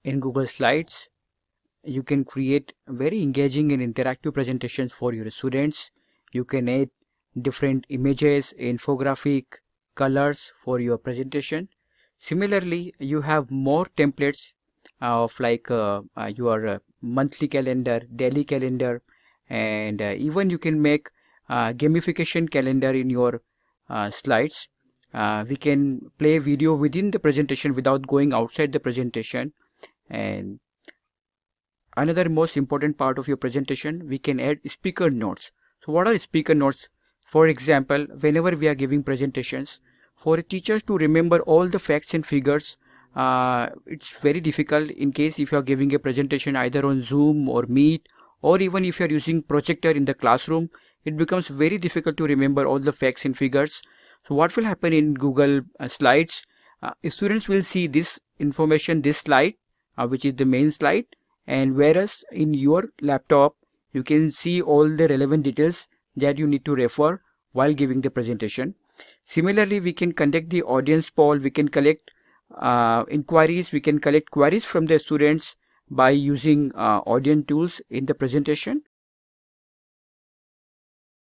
In Google Slides, you can create very engaging and interactive presentations for your students. You can add different images, infographic, colors for your presentation. Similarly, you have more templates of like your monthly calendar, daily calendar, and even you can make gamification calendar in your slides. We can play video within the presentation without going outside the presentation. And another most important part of your presentation, we can add speaker notes. So what are speaker notes? For example, whenever we are giving presentations, for teachers to remember all the facts and figures, it's very difficult in case if you are giving a presentation either on Zoom or Meet, or even if you are using projector in the classroom, it becomes very difficult to remember all the facts and figures. So what will happen in Google Slides? Students will see this information, this slide, which is the main slide, and whereas in your laptop you can see all the relevant details that you need to refer while giving the presentation. Similarly, we can conduct the audience poll, we can collect inquiries, we can collect queries from the students by using audience tools in the presentation.